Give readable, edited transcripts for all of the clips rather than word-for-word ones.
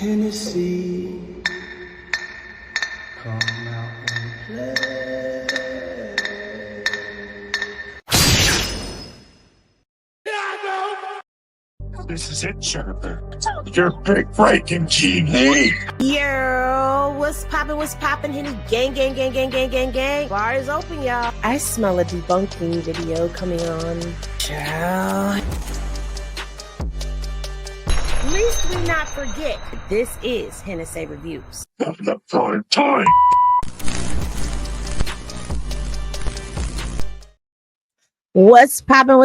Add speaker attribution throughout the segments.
Speaker 1: Tennessee, come out and play.
Speaker 2: This is it, Jennifer. Your big breaking TV.
Speaker 3: Yo, what's poppin', Henny? Gang. Bar is open, y'all. I smell a debunking video coming on. Ciao. Least we not forget, this is Hennessy Reviews.
Speaker 2: Of the prime time.
Speaker 3: What's poppin'?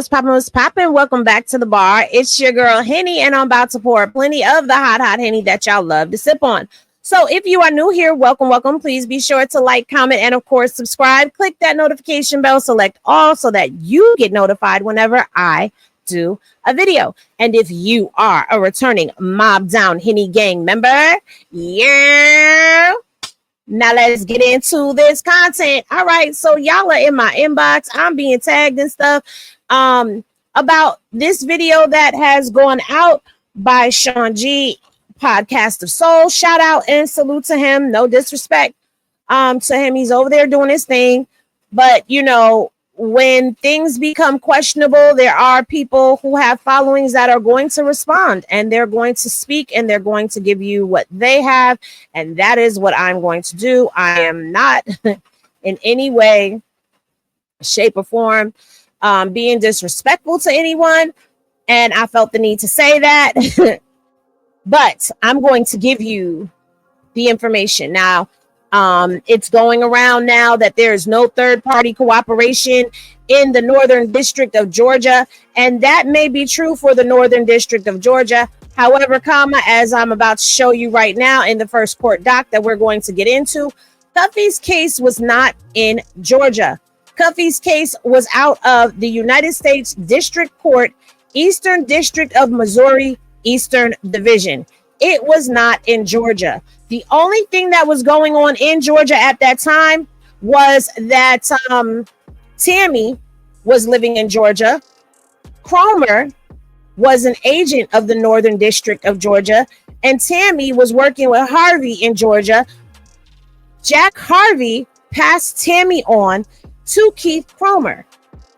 Speaker 3: Welcome back to the bar. It's your girl Henny, and I'm about to pour plenty of the hot Henny that y'all love to sip on. So if you are new here, welcome. Please be sure to like, comment, and of course, subscribe. Click that notification bell, select all so that you get notified whenever I do a video. And if you are a returning Mob Down Henny Gang member, yeah. Now let's get into this content. All right, so y'all are in my inbox. I'm being tagged and stuff about this video that has gone out by Sean G, Podcast of Soul. Shout out and salute to him. No disrespect to him. He's over there doing his thing. But, you know, when things become questionable, there are people who have followings that are going to respond, and they're going to speak, and they're going to give you what they have. And that is what I'm going to do. I am not in any way, shape, or form being disrespectful to anyone. And I felt the need to say that. But I'm going to give you the information. Now, it's going around now that there is no third-party cooperation in the Northern District of Georgia, and that may be true for the Northern District of Georgia. However, as I'm about to show you right now in the first court doc that we're going to get into, Cuffy's case was not in Georgia. Cuffy's case was out of the United States District Court, Eastern District of Missouri, Eastern Division. It was not in Georgia. The only thing that was going on in Georgia at that time was that Tammy was living in Georgia. Cromer was an agent of the Northern District of Georgia, and Tammy was working with Harvey in Georgia. Jack Harvey passed Tammy on to Keith Cromer,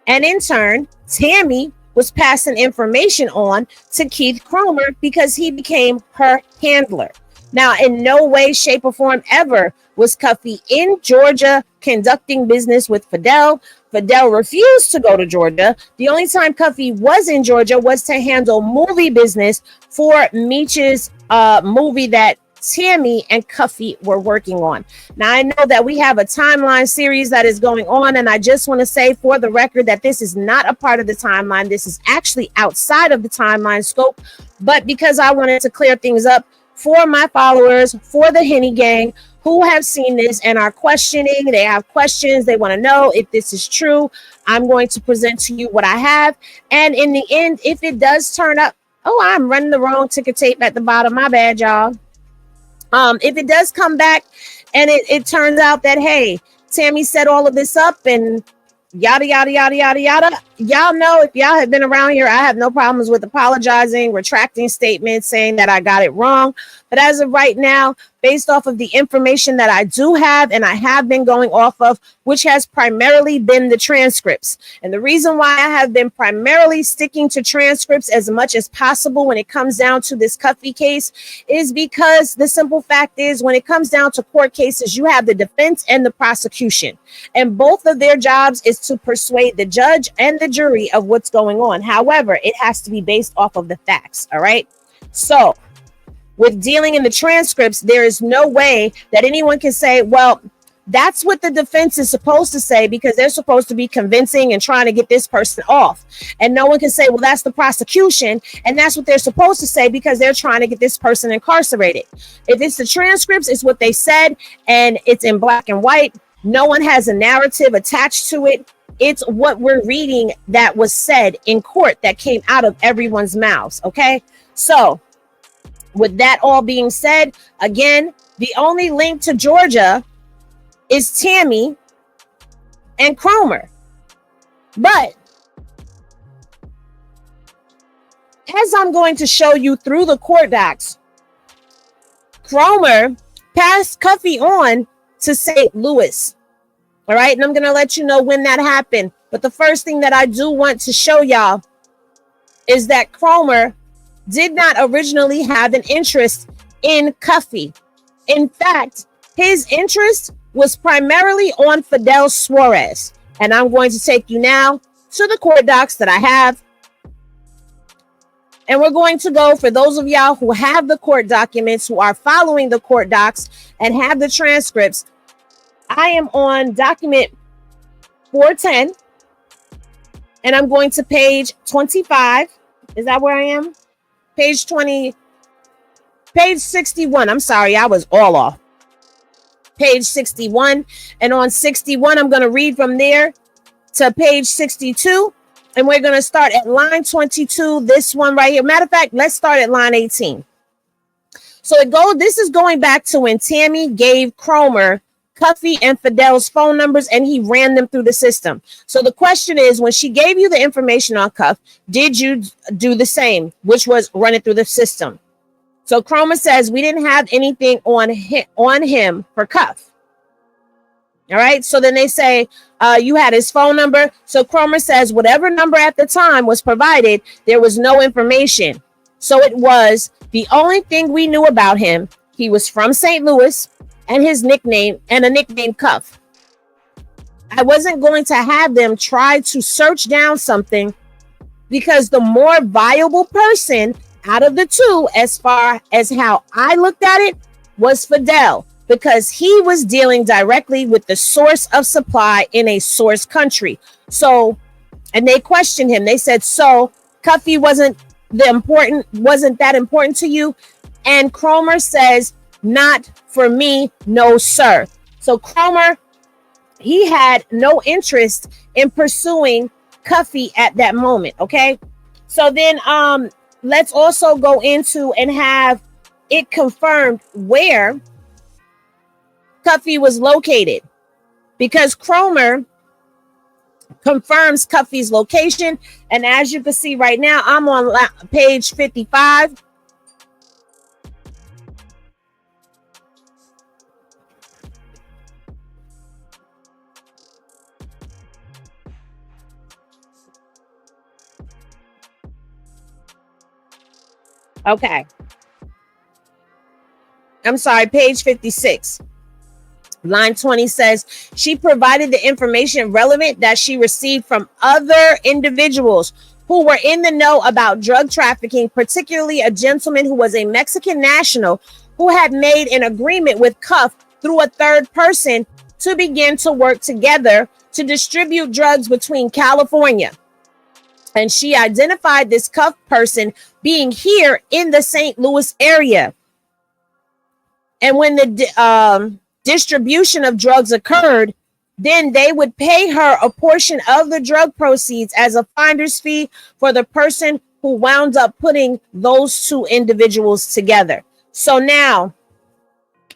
Speaker 3: and in turn, Tammy was passing information on to Keith Cromer because he became her handler. Now, in no way, shape, or form ever was Cuffy in Georgia conducting business with Fidel. Fidel refused to go to Georgia. The only time Cuffy was in Georgia was to handle movie business for Meech's movie that Tammy and Cuffy were working on. Now, I know that we have a timeline series that is going on, and I just want to say for the record that this is not a part of the timeline. This is actually outside of the timeline scope, but because I wanted to clear things up for my followers, for the Henny Gang who have seen this and are questioning, they have questions, they want to know if this is true, I'm going to present to you what I have. And in the end, if it does turn up, I'm running the wrong ticker tape at the bottom, my bad, y'all. If it does come back and it turns out that, hey, Tammy set all of this up and yada, y'all know, if y'all have been around here, I have no problems with apologizing, retracting statements, saying that I got it wrong. But as of right now, based off of the information that I do have and I have been going off of, which has primarily been the transcripts. And the reason why I have been primarily sticking to transcripts as much as possible when it comes down to this Cuffy case is because the simple fact is when it comes down to court cases, you have the defense and the prosecution. And both of their jobs is to persuade the judge and the jury of what's going on. However, it has to be based off of the facts. All right. So with dealing in the transcripts, there is no way that anyone can say, well, that's what the defense is supposed to say because they're supposed to be convincing and trying to get this person off. And no one can say, well, that's the prosecution. And that's what they're supposed to say because they're trying to get this person incarcerated. If it's the transcripts, it's what they said and it's in black and white. No one has a narrative attached to it. It's what we're reading that was said in court that came out of everyone's mouths. Okay, so with that all being said, again, the only link to Georgia is Tammy and Cromer. But as I'm going to show you through the court docs, Cromer passed Cuffy on to St. Louis. All right. And I'm going to let you know when that happened. But the first thing that I do want to show y'all is that Cromer did not originally have an interest in Cuffy. In fact, his interest was primarily on Fidel Suarez. And I'm going to take you now to the court docs that I have. And we're going to go, for those of y'all who have the court documents, who are following the court docs and have the transcripts, I am on document 410. And I'm going to page 25. Is that where I am? Page 20. Page 61. I'm sorry, I was all off. Page 61. And on 61, I'm going to read from there to page 62. And we're going to start at line 22. This one right here. Matter of fact, let's start at line 18. So this is going back to when Tammy gave Cromer Cuffy and Fidel's phone numbers, and he ran them through the system. So the question is, when she gave you the information on Cuff, did you do the same, which was run it through the system? So Cromer says we didn't have anything on him for Cuff. All right. So then they say you had his phone number. So Cromer says whatever number at the time was provided, there was no information. So it was the only thing we knew about him. He was from St. Louis. And his nickname and a nickname Cuff. I wasn't going to have them try to search down something because the more viable person out of the two, as far as how I looked at it, was Fidel, because he was dealing directly with the source of supply in a source country. So, and they questioned him. They said, so Cuffy wasn't that important to you? And Cromer says, not for me, no, sir. So Cromer, he had no interest in pursuing Cuffy at that moment. Okay. So then let's also go into and have it confirmed where Cuffy was located, because Cromer confirms Cuffy's location. And as you can see right now, I'm on page 55. Okay. I'm sorry, page 56. Line 20 says she provided the information relevant that she received from other individuals who were in the know about drug trafficking, particularly a gentleman who was a Mexican national who had made an agreement with Cuff through a third person to begin to work together to distribute drugs between California. And she identified this Cuff person being here in the St. Louis area. And when the distribution of drugs occurred, then they would pay her a portion of the drug proceeds as a finder's fee for the person who wound up putting those two individuals together. So now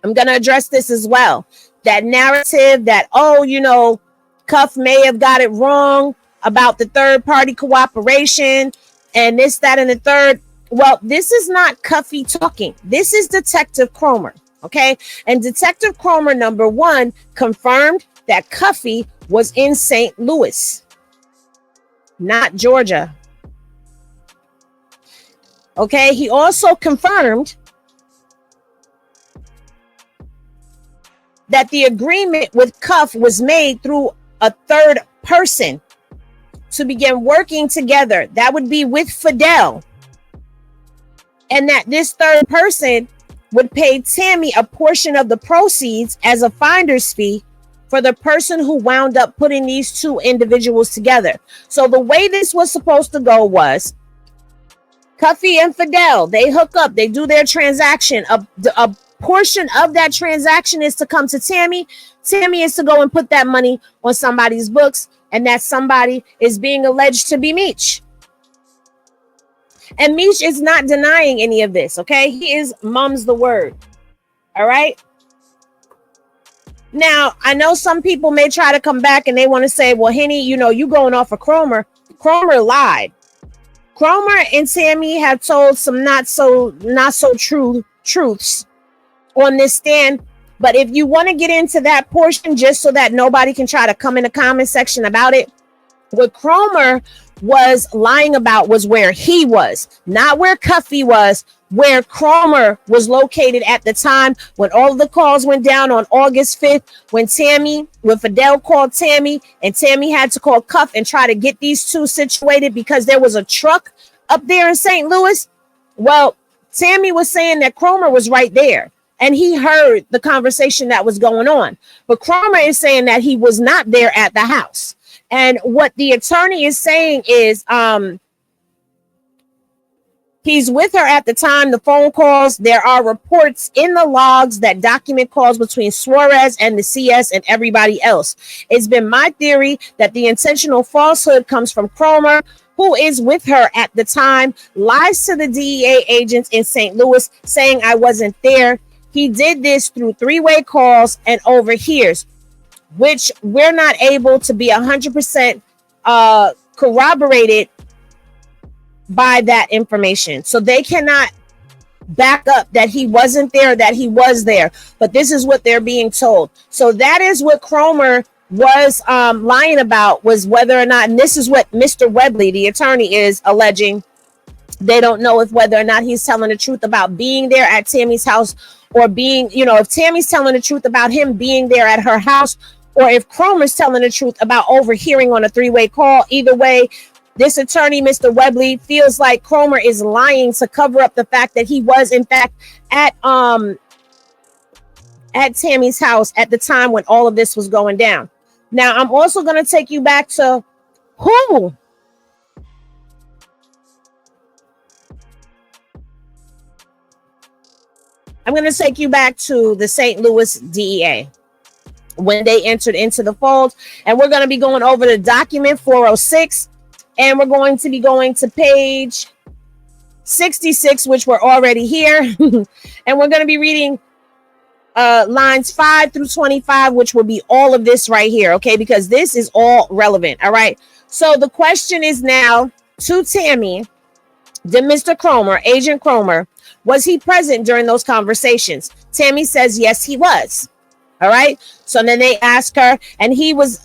Speaker 3: I'm going to address this as well. That narrative that, Cuff may have got it wrong about the third party cooperation and this, that, and the third. Well, this is not Cuffy talking. This is Detective Cromer. Okay. And Detective Cromer, number one, confirmed that Cuffy was in St. Louis, not Georgia. Okay. He also confirmed that the agreement with Cuff was made through a third person to begin working together. That would be with Fidel. And that this third person would pay Tammy a portion of the proceeds as a finder's fee for the person who wound up putting these two individuals together. So the way this was supposed to go was Cuffy and Fidel, they hook up, they do their transaction. A portion of that transaction is to come to Tammy. Tammy is to go and put that money on somebody's books. And that somebody is being alleged to be Meech. And Meech is not denying any of this, okay? He is mum's the word, all right? Now, I know some people may try to come back and they want to say, well, Henny, you going off of Cromer. Cromer lied. Cromer and Tammy have told some not so true truths on this stand. But if you want to get into that portion, just so that nobody can try to come in the comment section about it, what Cromer was lying about was where he was, not where Cuffy was, where Cromer was located at the time when all of the calls went down on August 5th, when Fidel called Tammy, and Tammy had to call Cuff and try to get these two situated because there was a truck up there in St. Louis. Well, Tammy was saying that Cromer was right there, and he heard the conversation that was going on. But Cromer is saying that he was not there at the house. And what the attorney is saying is he's with her at the time, the phone calls. There are reports in the logs that document calls between Suarez and the CS and everybody else. It's been my theory that the intentional falsehood comes from Cromer, who is with her at the time, lies to the DEA agents in St. Louis, saying I wasn't there. He did this through three-way calls and overhears, which we're not able to be 100% corroborated by that information. So they cannot back up that he wasn't there, that he was there. But this is what they're being told. So that is what Cromer was lying about, was whether or not, and this is what Mr. Webley, the attorney, is alleging. They don't know if whether or not he's telling the truth about being there at Tammy's house, or being, if Tammy's telling the truth about him being there at her house, or if Cromer's telling the truth about overhearing on a three-way call. Either way, this attorney, Mr. Webley, feels like Cromer is lying to cover up the fact that he was, in fact, at Tammy's house at the time when all of this was going down. Now, I'm also going to take you back to who? I'm going to take you back to the St. Louis DEA when they entered into the fold. And we're going to be going over the document 406. And we're going to be going to page 66, which we're already here. And we're going to be reading lines 5 through 25, which will be all of this right here. Okay, because this is all relevant. All right. So the question is now to Tammy, did Mr. Cromer, Agent Cromer, was he present during those conversations? Tammy says, yes, he was. All right. So then they ask her, and he was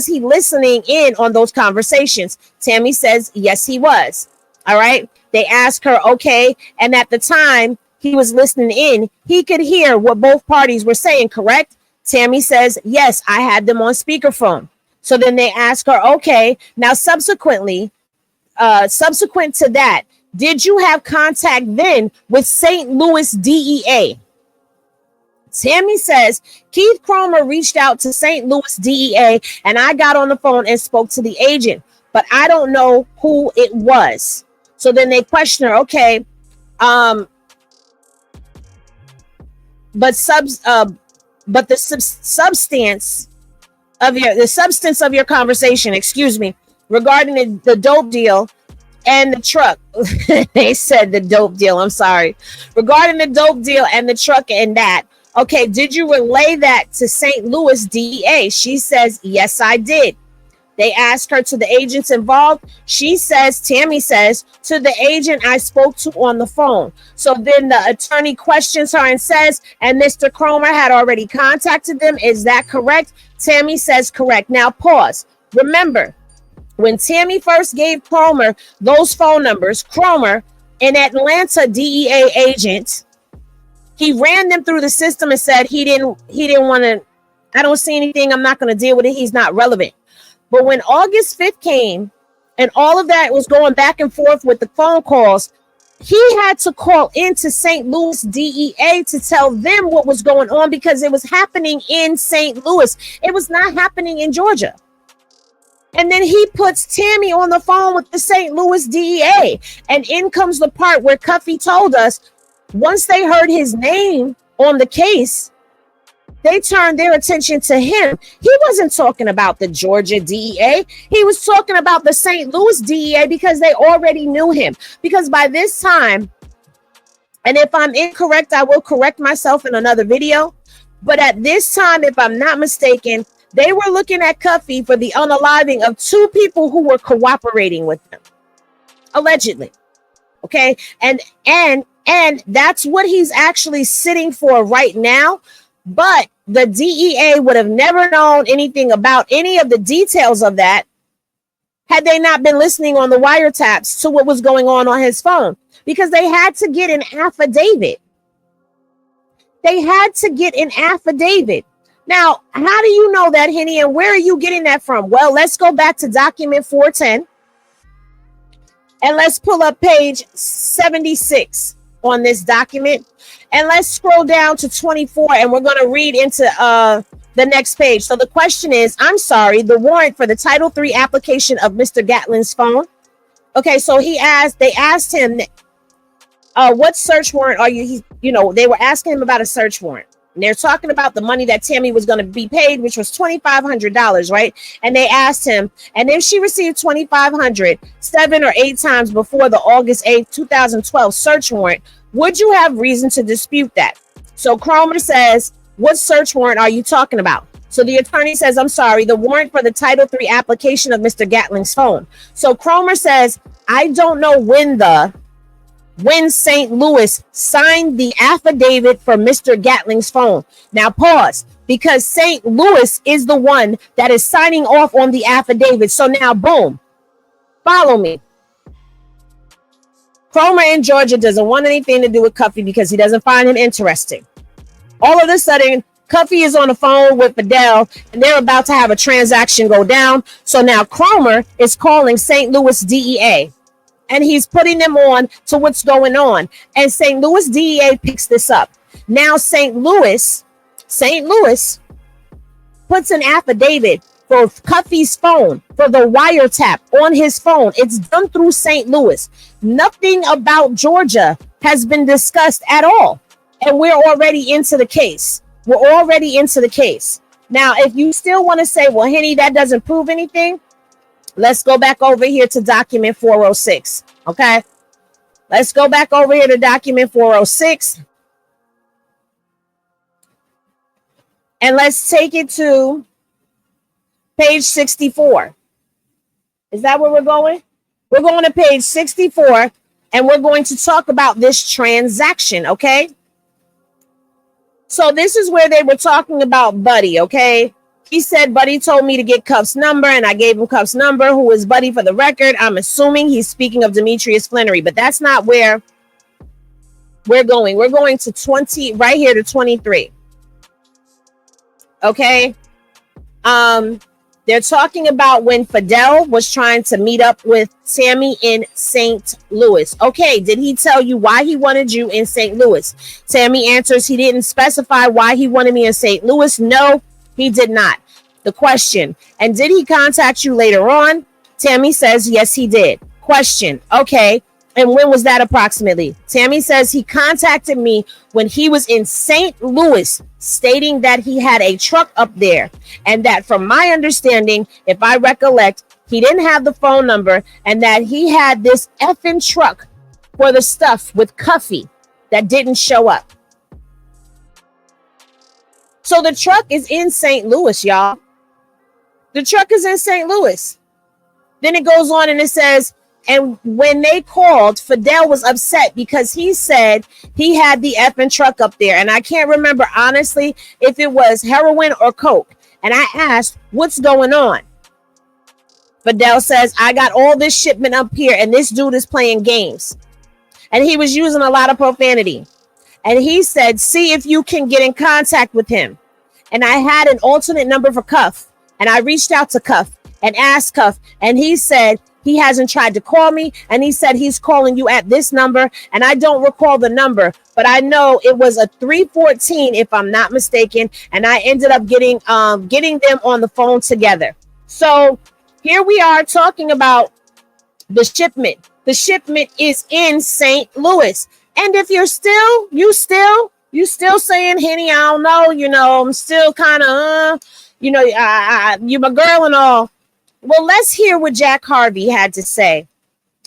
Speaker 3: he listening in on those conversations? Tammy says, yes, he was. All right. They ask her, okay. And at the time he was listening in, he could hear what both parties were saying, correct? Tammy says, yes, I had them on speakerphone. So then they ask her, okay, now subsequent to that, did you have contact then with St. Louis DEA? Tammy says, Keith Cromer reached out to St. Louis DEA, and I got on the phone and spoke to the agent, but I don't know who it was. So then they question her, okay, but the substance of your conversation, regarding the dope deal and the truck. They said the dope deal. I'm sorry. Regarding the dope deal and the truck and that. Okay, did you relay that to St. Louis DEA? She says, yes, I did. They asked her to the agents involved. She says, Tammy says, to the agent I spoke to on the phone. So then the attorney questions her and says, and Mr. Cromer had already contacted them. Is that correct? Tammy says, correct. Now pause. Remember, when Tammy first gave Cromer those phone numbers, Cromer, an Atlanta DEA agent, he ran them through the system and said he didn't want to, I don't see anything, I'm not going to deal with it, he's not relevant. But when August 5th came and all of that was going back and forth with the phone calls, he had to call into St. Louis DEA to tell them what was going on, because it was happening in St. Louis. It was not happening in Georgia. And then he puts Tammy on the phone with the St. Louis DEA. And in comes the part where Cuffy told us, once they heard his name on the case, they turned their attention to him. He wasn't talking about the Georgia DEA. He was talking about the St. Louis DEA, because they already knew him. Because by this time, and if I'm incorrect, I will correct myself in another video. But at this time, if I'm not mistaken, they were looking at Cuffy for the unaliving of two people who were cooperating with them, allegedly. Okay. And And that's what he's actually sitting for right now. But the DEA would have never known anything about any of the details of that had they not been listening on the wiretaps to what was going on his phone, because they had to get an affidavit. They had to get an affidavit. Now, how do you know that, Henny, and where are you getting that from? Well, let's go back to document 410 and let's pull up page 76 on this document, and let's scroll down to 24, and we're going to read into the next page. So the question is, I'm sorry, the warrant for the Title III application of Mr. Gatling's phone. Okay, so they asked him, what search warrant are you? They were asking him about a search warrant. And they're talking about the money that Tammy was going to be paid, which was $2,500, right? And they asked him, and if she received $2,500 7 or 8 times before the August 8th, 2012 search warrant, would you have reason to dispute that? So Cromer says, what search warrant are you talking about? So the attorney says, I'm sorry, the warrant for the Title III application of Mr. Gatling's phone. So Cromer says, I don't know when St. Louis signed the affidavit for Mr. Gatling's phone. Now pause, because St. Louis is the one that is signing off on the affidavit. So now, boom, follow me. Cromer in Georgia doesn't want anything to do with Cuffy because he doesn't find him interesting. All of a sudden, Cuffy is on the phone with Fidel, and they're about to have a transaction go down. So now Cromer is calling St. Louis DEA. And he's putting them on to what's going on. And St. Louis DEA picks this up. Now St. Louis puts an affidavit for Cuffy's phone, for the wiretap on his phone. It's done through St. Louis. Nothing about Georgia has been discussed at all. And we're already into the case. Now, if you still want to say, well, Henny, that doesn't prove anything, let's go back over here to document 406, okay? Let's go back over here to document 406. And let's take it to page 64. Is that where we're going? We're going to page 64, and we're going to talk about this transaction, okay? So this is where they were talking about Buddy, okay? He said, Buddy told me to get Cuff's number, and I gave him Cuff's number. Who is Buddy for the record? I'm assuming he's speaking of Demetrius Flannery, but that's not where we're going. We're going to 20, right here to 23. Okay. They're talking about when Fidel was trying to meet up with Tammy in St. Louis. Okay, did he tell you why he wanted you in St. Louis? Tammy answers he didn't specify why he wanted me in St. Louis. No, he did not. The question, and did he contact you later on? Tammy says, yes, he did. Question, okay, and when was that approximately? Tammy says he contacted me when he was in St. Louis, stating that he had a truck up there, and that from my understanding, if I recollect, he didn't have the phone number, and that he had this effing truck for the stuff with Cuffy that didn't show up. So the truck is in St. Louis, y'all. The truck is in St. Louis. Then it goes on and it says, and when they called, Fidel was upset because he said he had the effing truck up there. And I can't remember, honestly, if it was heroin or coke. And I asked, what's going on? Fidel says, I got all this shipment up here and this dude is playing games. And he was using a lot of profanity. And he said, see if you can get in contact with him. And I had an alternate number for Cuff. And I reached out to Cuff and asked Cuff. And he said he hasn't tried to call me. And he said he's calling you at this number. And I don't recall the number. But I know it was a 314 if I'm not mistaken. And I ended up getting them on the phone together. So here we are talking about the shipment. The shipment is in St. Louis. And if you're still saying, Henny, I don't know, I'm still kind of, you my girl and all. Well, let's hear what Jack Harvey had to say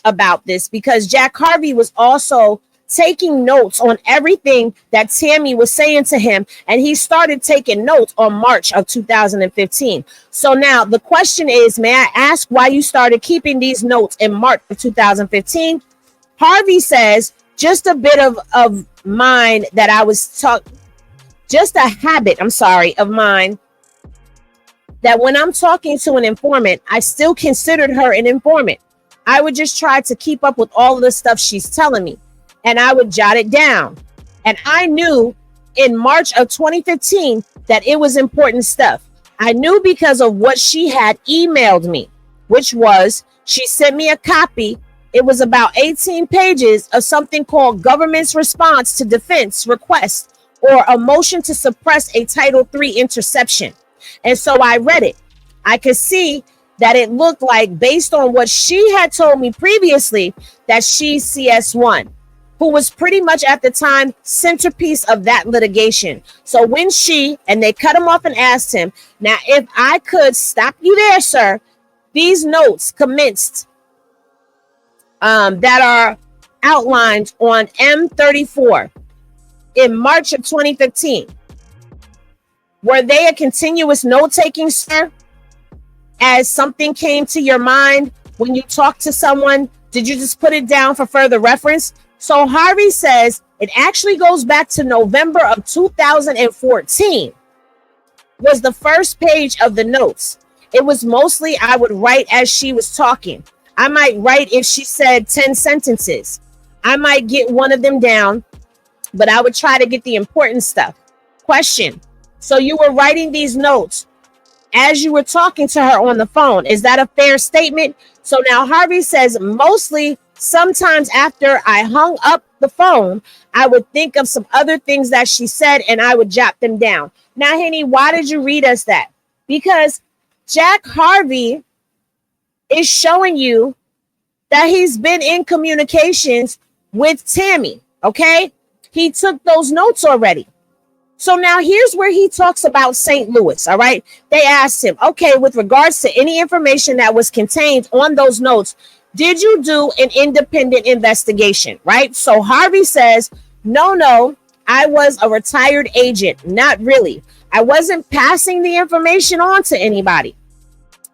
Speaker 3: about this, because Jack Harvey was also taking notes on everything that Tammy was saying to him. And he started taking notes on March of 2015. So now the question is, may I ask why you started keeping these notes in March of 2015? Harvey says, just a bit of mine that I was just a habit, I'm sorry, of mine, that when I'm talking to an informant, I still considered her an informant. I would just try to keep up with all of the stuff she's telling me, and I would jot it down. And I knew in March of 2015 that it was important stuff. I knew because of what she had emailed me, which was she sent me a copy. It was about 18 pages of something called Government's Response to Defense Request, or a motion to suppress a Title III interception. And so I read it. I could see that it looked like, based on what she had told me previously, that she's CS1, who was pretty much at the time centerpiece of that litigation. So when and they cut him off and asked him, now, if I could stop you there, sir, these notes commenced that are outlined on M34 in March of 2015. Were they a continuous note-taking, sir? As something came to your mind when you talked to someone, did you just put it down for further reference? So Harvey says it actually goes back to November of 2014 was the first page of the notes. It was mostly I would write as she was talking. I might write if she said 10 sentences. I might get one of them down, but I would try to get the important stuff. Question. So you were writing these notes as you were talking to her on the phone. Is that a fair statement? So now Harvey says mostly sometimes after I hung up the phone, I would think of some other things that she said and I would jot them down. Now, Henny, why did you read us that? Because Jack Harvey is showing you that he's been in communications with Tammy, okay? He took those notes already. So now here's where he talks about St. Louis, all right? They asked him, okay, with regards to any information that was contained on those notes, did you do an independent investigation, right? So Harvey says, no, I was a retired agent. Not really. I wasn't passing the information on to anybody.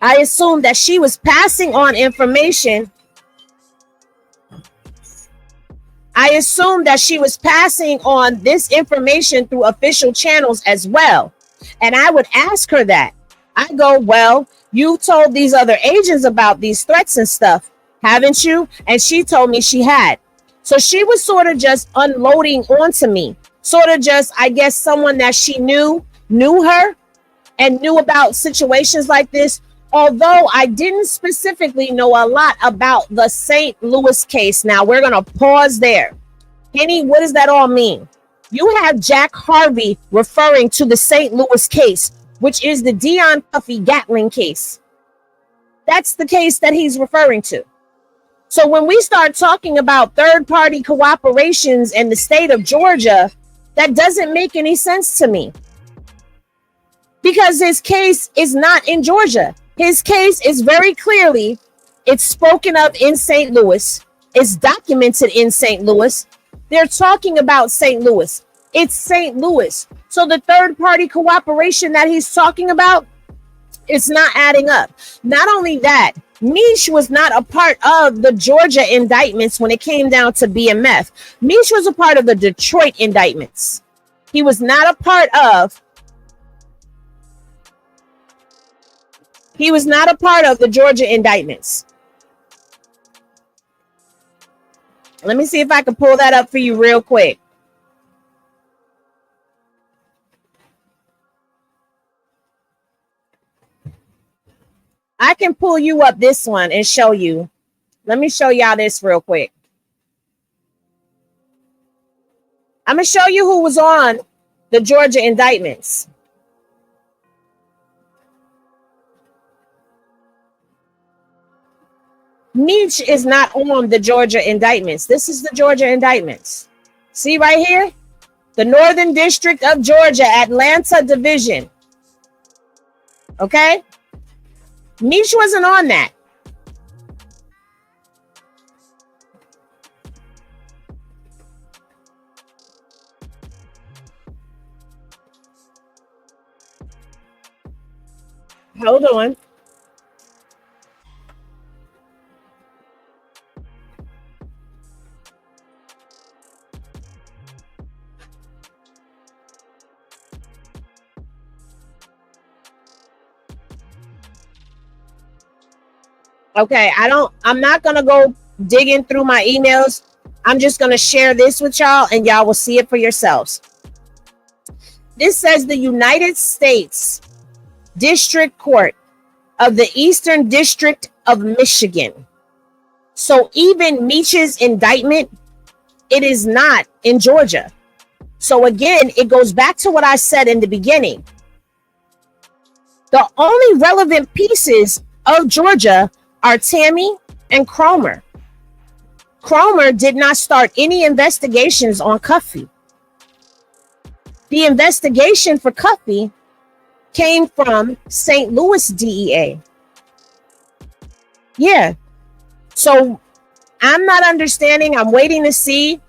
Speaker 3: I assumed that she was passing on information. I assumed that she was passing on this information through official channels as well. And I would ask her that. I go, well, you told these other agents about these threats and stuff, haven't you? And she told me she had. So she was sort of just unloading onto me. Sort of just, I guess, someone that she knew her and knew about situations like this. Although I didn't specifically know a lot about the St. Louis case. Now we're going to pause there. Henny, what does that all mean? You have Jack Harvey referring to the St. Louis case, which is the Dionne Cuffy Gatling case. That's the case that he's referring to. So when we start talking about third-party cooperations in the state of Georgia, that doesn't make any sense to me. Because his case is not in Georgia. His case is very clearly, it's spoken of in St. Louis. It's documented in St. Louis. They're talking about St. Louis. It's St. Louis. So the third party cooperation that he's talking about, it's not adding up. Not only that, Meech was not a part of the Georgia indictments when it came down to BMF. Meech was a part of the Detroit indictments. He was not a part of the Georgia indictments. Let me see if I can pull that up for you real quick. I can pull you up this one and show you. Let me show y'all this real quick. I'm going to show you who was on the Georgia indictments. Meech is not on the Georgia indictments. This is the Georgia indictments. See right here? The Northern District of Georgia, Atlanta Division. Okay? Meech wasn't on that. Hold on. Okay, I'm not gonna go digging through my emails. I'm just gonna share this with y'all and y'all will see it for yourselves. This says the United States District Court of the Eastern District of Michigan. So even Meech's indictment, it is not in Georgia. So again, it goes back to what I said in the beginning. The only relevant pieces of Georgia are Tammy and Cromer. Cromer did not start any investigations on Cuffy. The investigation for Cuffy came from St. Louis DEA. Yeah. So I'm not understanding. I'm waiting to see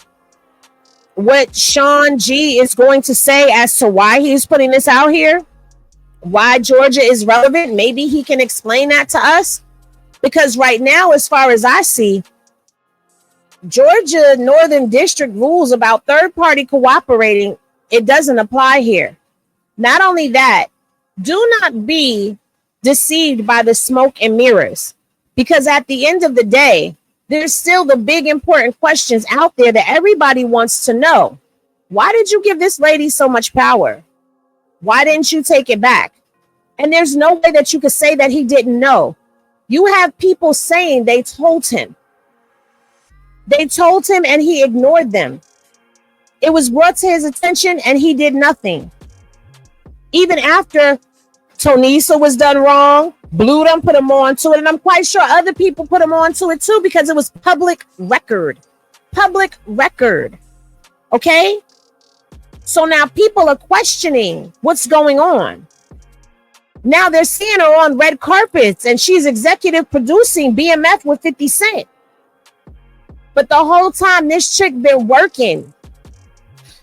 Speaker 3: what Sean G is going to say as to why he's putting this out here, why Georgia is relevant. Maybe he can explain that to us. Because right now, as far as I see, Georgia Northern District rules about third-party cooperating, it doesn't apply here. Not only that, do not be deceived by the smoke and mirrors, because at the end of the day, there's still the big important questions out there that everybody wants to know. Why did you give this lady so much power? Why didn't you take it back? And there's no way that you could say that he didn't know. You have people saying they told him. They told him and he ignored them. It was brought to his attention and he did nothing. Even after Tonisa was done wrong, Blue done put him on to it, and I'm quite sure other people put him on to it too, because it was public record. Public record. Okay? So now people are questioning what's going on. Now they're seeing her on red carpets and she's executive producing BMF with 50 Cent. But the whole time this chick been working.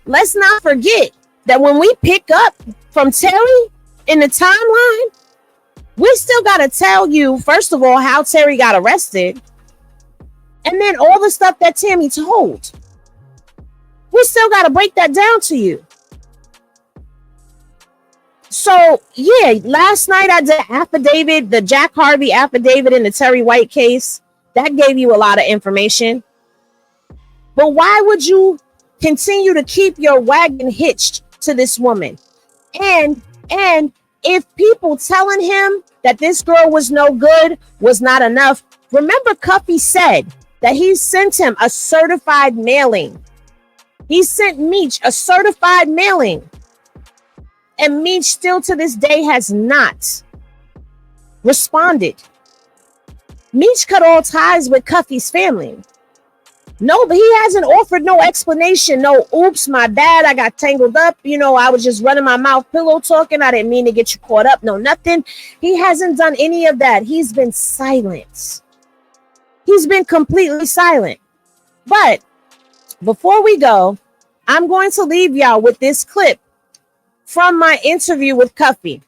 Speaker 3: Let's not forget that when we pick up from Terry in the timeline, we still got to tell you, first of all, how Terry got arrested. And then all the stuff that Tammy told. We still got to break that down to you. So, yeah, last night I did affidavit, the Jack Harvey affidavit in the Terry White case. That gave you a lot of information. But why would you continue to keep your wagon hitched to this woman? And if people telling him that this girl was no good was not enough, remember Cuffy said that he sent him a certified mailing. He sent Meech a certified mailing. And Meech still to this day has not responded. Meech cut all ties with Cuffy's family. No, but he hasn't offered no explanation. No, oops, my bad. I got tangled up. You know, I was just running my mouth pillow talking. I didn't mean to get you caught up. No, nothing. He hasn't done any of that. He's been silent. He's been completely silent. But before we go, I'm going to leave y'all with this clip from my interview with Cuffy.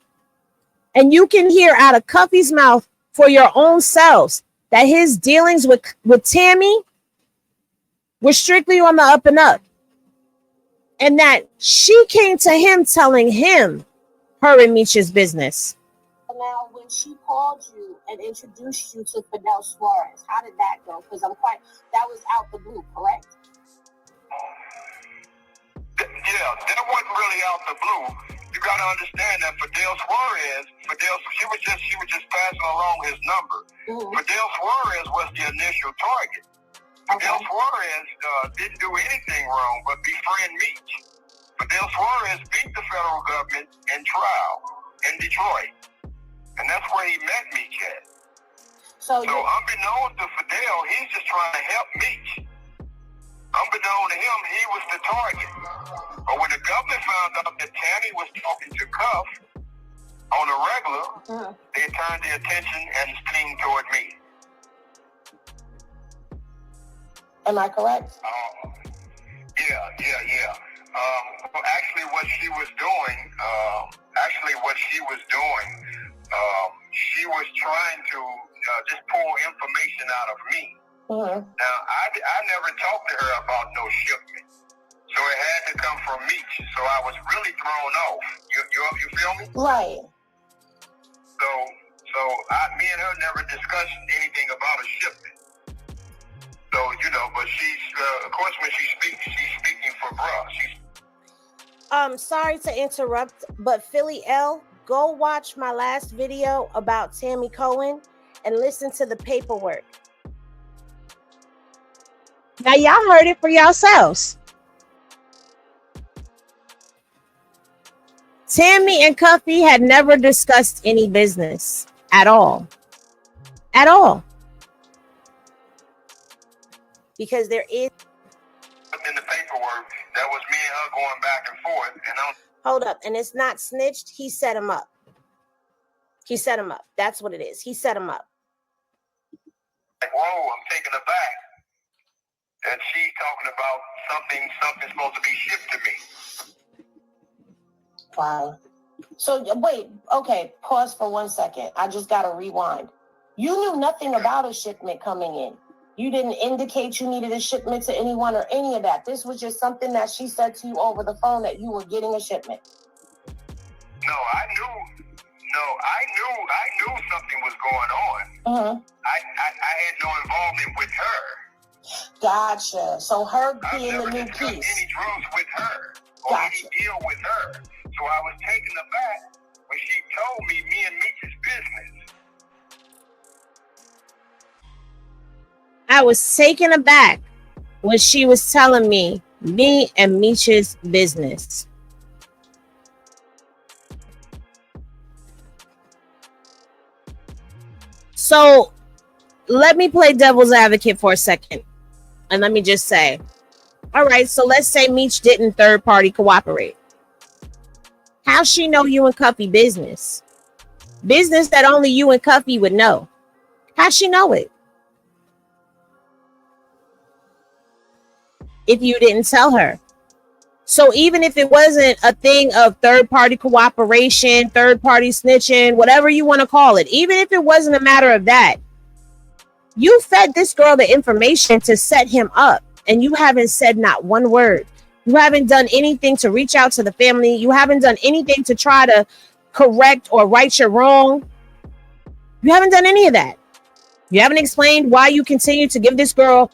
Speaker 3: And you can hear out of Cuffy's mouth for your own selves that his dealings with Tammy were strictly on the up and up. And that she came to him telling him her and Meech's business.
Speaker 4: Now, when she called you and introduced you to Fidel Suarez, how did that go? Because that was out the blue, correct?
Speaker 5: Yeah, that wasn't really out the blue. You got to understand that Fidel Suarez, she was just passing along his number.
Speaker 4: Mm-hmm.
Speaker 5: Fidel Suarez was the initial target. Fidel Suarez didn't do anything wrong but befriend Meech. Fidel Suarez beat the federal government in trial in Detroit. And that's where he met Meech at. So unbeknownst to Fidel, he's just trying to help Meech. Unbeknown to him, he was the target. But when the government found out that Tammy was talking to Cuff on a regular, they turned their attention and steam toward me.
Speaker 4: Am I correct?
Speaker 5: Yeah. Well, actually, what she was doing, she was trying to just pull information out of me.
Speaker 4: Mm-hmm.
Speaker 5: Now, I never talked to her about no shipment, so it had to come from Meech. So I was really thrown off. You feel me?
Speaker 4: Right.
Speaker 5: So So me and her never discussed anything about a shipment. So, you know, but she's, of course, when she speaks, she's speaking for bruh.
Speaker 3: Sorry to interrupt, but Philly L, go watch my last video about Tammy Cowins and listen to the paperwork. Now y'all heard it for yourselves. Tammy and Cuffy had never discussed any business at all. At all. Because there is
Speaker 5: in the paperwork, that was me and her going back and forth. And
Speaker 3: hold up, and it's not snitched. He set him up. He set him up. That's what it is. He set him up.
Speaker 5: Like, whoa, I'm taken aback. And she's talking about something supposed to be shipped to me.
Speaker 4: Wow. So wait, okay, pause for 1 second. I just gotta rewind. You knew nothing about a shipment coming in. You didn't indicate you needed a shipment to anyone or any of that. This was just something that she said to you over the phone that you were getting a shipment.
Speaker 5: No, I knew something was going on.
Speaker 4: Mm-hmm.
Speaker 5: I had no involvement with her.
Speaker 4: Gotcha. So her being the new
Speaker 5: I've never discussed
Speaker 4: piece.
Speaker 5: any drugs with her or any deal with her. So I was taken aback when she told me and Meech's business.
Speaker 3: I was taken aback when she was telling me and Meech's business. So let me play devil's advocate for a second. And let me just say, all right, so let's say Meech didn't third party cooperate. How she know you and Cuffy business? Business that only you and Cuffy would know. How she know it? If you didn't tell her. So even if it wasn't a thing of third party cooperation, third party snitching, whatever you want to call it, even if it wasn't a matter of that, you fed this girl the information to set him up, and you haven't said not one word. You haven't done anything to reach out to the family. You haven't done anything to try to correct or right your wrong. You haven't done any of that. You haven't explained why you continue to give this girl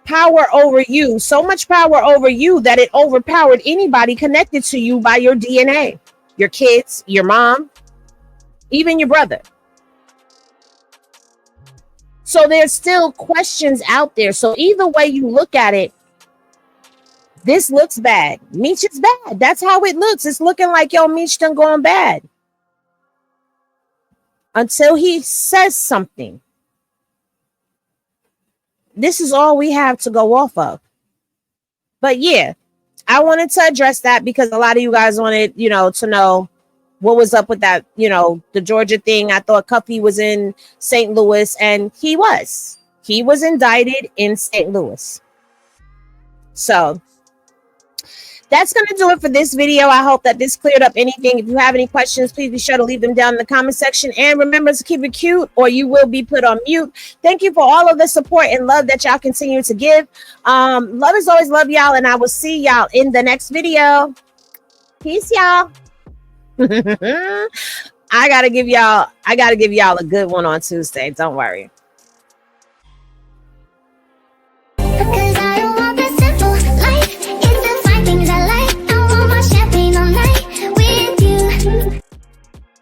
Speaker 3: power over you, so much power over you that it overpowered anybody connected to you by your DNA, your kids, your mom, even your brother. So there's still questions out there. So either way you look at it, this looks bad. Meech is bad. That's how it looks. It's looking like, yo, Meech done going bad. Until he says something. This is all we have to go off of. But yeah, I wanted to address that because a lot of you guys wanted, to know what was up with that, the Georgia thing. I thought Cuffy was in St. Louis, and he was indicted in St. Louis. So that's going to do it for this video. I hope that this cleared up anything. If you have any questions, please be sure to leave them down in the comment section. And remember to keep it cute or you will be put on mute. Thank you for all of the support and love that y'all continue to give. Love is always love, y'all. And I will see y'all in the next video. Peace, y'all. I gotta give y'all a good one on Tuesday. Don't worry.